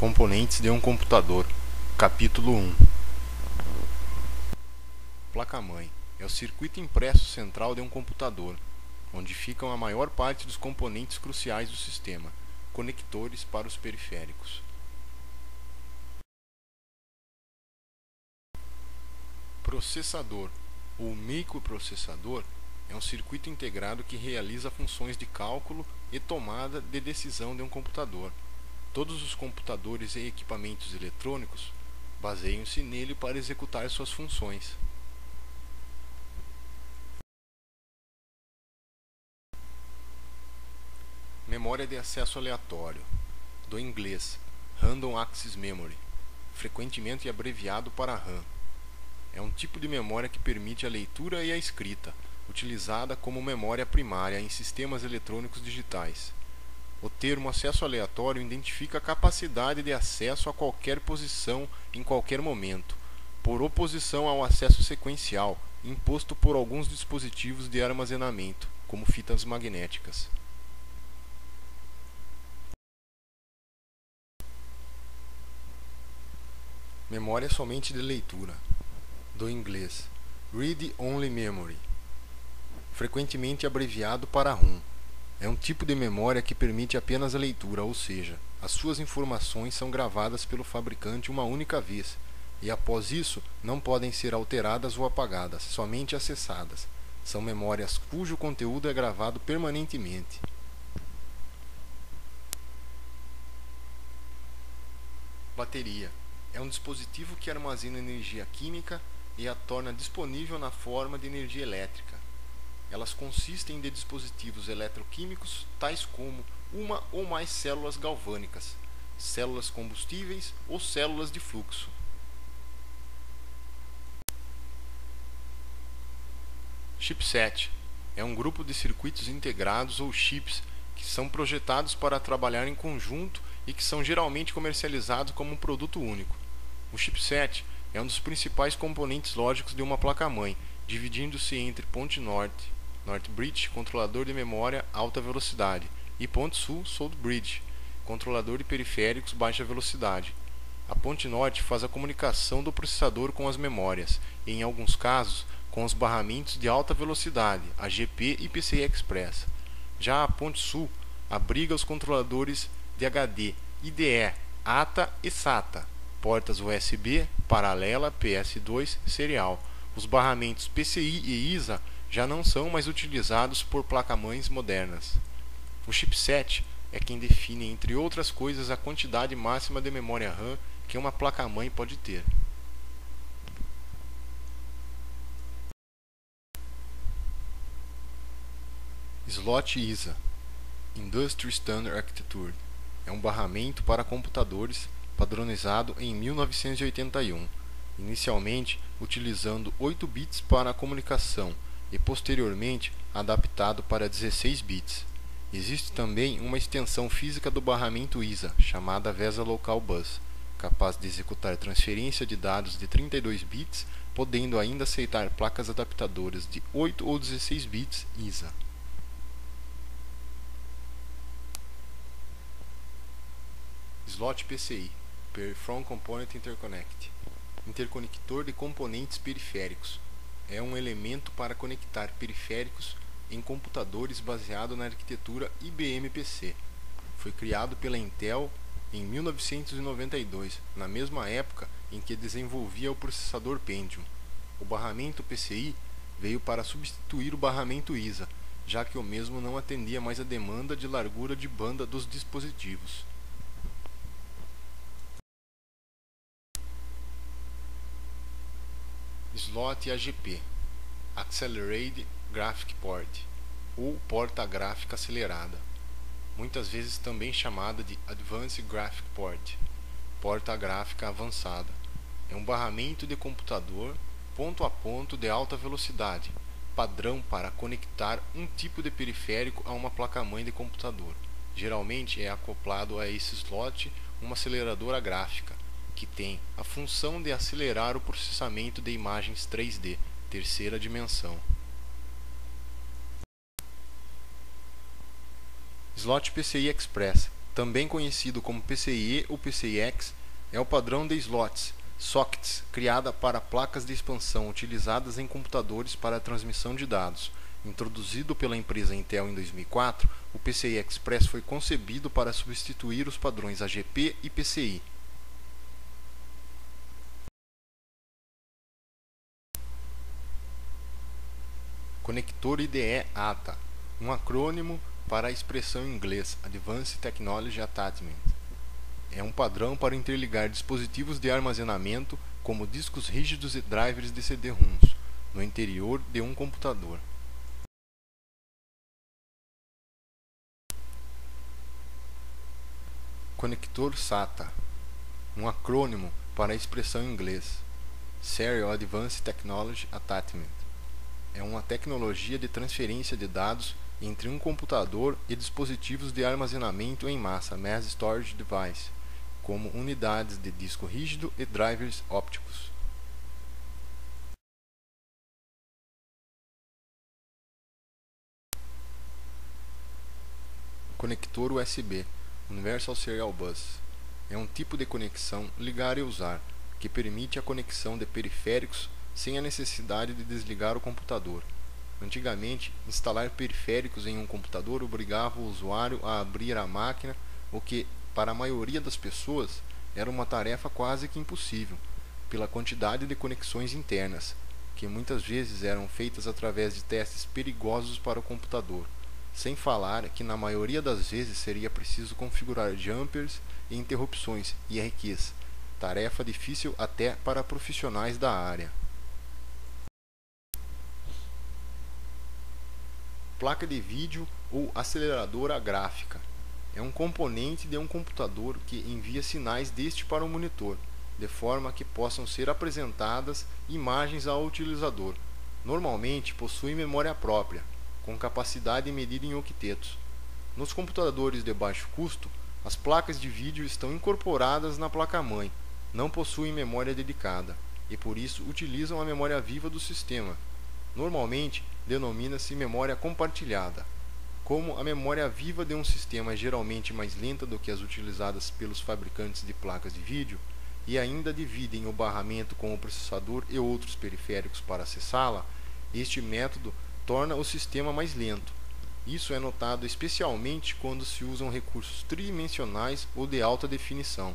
Componentes de um computador. Capítulo 1. Placa-mãe é o circuito impresso central de um computador, onde ficam a maior parte dos componentes cruciais do sistema, conectores para os periféricos. Processador ou microprocessador é um circuito integrado que realiza funções de cálculo e tomada de decisão de um computador. Todos os computadores e equipamentos eletrônicos baseiam-se nele para executar suas funções. Memória de acesso aleatório, do inglês Random Access Memory, frequentemente abreviado para RAM. É um tipo de memória que permite a leitura e a escrita, utilizada como memória primária em sistemas eletrônicos digitais. O termo acesso aleatório identifica a capacidade de acesso a qualquer posição em qualquer momento, por oposição ao acesso sequencial, imposto por alguns dispositivos de armazenamento, como fitas magnéticas. Memória somente de leitura, do inglês Read Only Memory, frequentemente abreviado para ROM. É um tipo de memória que permite apenas a leitura, ou seja, as suas informações são gravadas pelo fabricante uma única vez, e após isso não podem ser alteradas ou apagadas, somente acessadas. São memórias cujo conteúdo é gravado permanentemente. Bateria é um dispositivo que armazena energia química e a torna disponível na forma de energia elétrica. Elas consistem de dispositivos eletroquímicos, tais como uma ou mais células galvânicas, células combustíveis ou células de fluxo. Chipset é um grupo de circuitos integrados ou chips que são projetados para trabalhar em conjunto e que são geralmente comercializados como um produto único. O chipset é um dos principais componentes lógicos de uma placa-mãe, dividindo-se entre ponte norte, North Bridge, controlador de memória alta velocidade, e ponte sul, South Bridge, controlador de periféricos baixa velocidade. A ponte norte faz a comunicação do processador com as memórias, e em alguns casos, com os barramentos de alta velocidade, AGP e PCI Express. Já a ponte sul abriga os controladores de HD, IDE, ATA e SATA, portas USB, paralela, PS2, serial. Os barramentos PCI e ISA já não são mais utilizados por placa-mães modernas. O chipset é quem define, entre outras coisas, a quantidade máxima de memória RAM que uma placa-mãe pode ter. Slot ISA Industry Standard Architecture é um barramento para computadores padronizado em 1981, inicialmente utilizando 8 bits para a comunicação e posteriormente adaptado para 16 bits. Existe também uma extensão física do barramento ISA, chamada VESA Local Bus, capaz de executar transferência de dados de 32 bits, podendo ainda aceitar placas adaptadoras de 8 ou 16 bits ISA. Slot PCI Peripheral Component Interconnect interconector de componentes periféricos. É um elemento para conectar periféricos em computadores baseado na arquitetura IBM PC. Foi criado pela Intel em 1992, na mesma época em que desenvolvia o processador Pentium. O barramento PCI veio para substituir o barramento ISA, já que o mesmo não atendia mais a demanda de largura de banda dos dispositivos. Slot AGP Accelerated Graphic Port ou porta gráfica acelerada, muitas vezes também chamada de Advanced Graphic Port, porta gráfica avançada. É um barramento de computador ponto a ponto de alta velocidade, padrão para conectar um tipo de periférico a uma placa-mãe de computador. Geralmente é acoplado a esse slot uma aceleradora gráfica, que tem a função de acelerar o processamento de imagens 3D, terceira dimensão. Slot PCI Express Também conhecido como PCIe ou PCIe-X, é o padrão de slots, sockets, criada para placas de expansão utilizadas em computadores para a transmissão de dados. Introduzido pela empresa Intel em 2004, o PCI Express foi concebido para substituir os padrões AGP e PCI. Conector IDE ATA, um acrônimo para a expressão em inglês Advanced Technology Attachment. É um padrão para interligar dispositivos de armazenamento, como discos rígidos e drivers de CD-ROMs, no interior de um computador. Conector SATA, um acrônimo para a expressão em inglês Serial Advanced Technology Attachment. É uma tecnologia de transferência de dados entre um computador e dispositivos de armazenamento em massa, Mass Storage Device, como unidades de disco rígido e drivers ópticos. Conector USB, Universal Serial Bus, é um tipo de conexão ligar e usar, que permite a conexão de periféricos sem a necessidade de desligar o computador. Antigamente, instalar periféricos em um computador obrigava o usuário a abrir a máquina, o que, para a maioria das pessoas, era uma tarefa quase que impossível, pela quantidade de conexões internas, que muitas vezes eram feitas através de testes perigosos para o computador, sem falar que na maioria das vezes seria preciso configurar jumpers e interrupções IRQs, tarefa difícil até para profissionais da área. Placa de vídeo ou aceleradora gráfica é um componente de um computador que envia sinais deste para o monitor, de forma que possam ser apresentadas imagens ao utilizador. Normalmente possui memória própria, com capacidade medida em octetos. Nos computadores de baixo custo, as placas de vídeo estão incorporadas na placa-mãe, não possuem memória dedicada, e por isso utilizam a memória viva do sistema. Normalmente, denomina-se memória compartilhada. Como a memória viva de um sistema é geralmente mais lenta do que as utilizadas pelos fabricantes de placas de vídeo, e ainda dividem o barramento com o processador e outros periféricos para acessá-la, este método torna o sistema mais lento. Isso é notado especialmente quando se usam recursos tridimensionais ou de alta definição.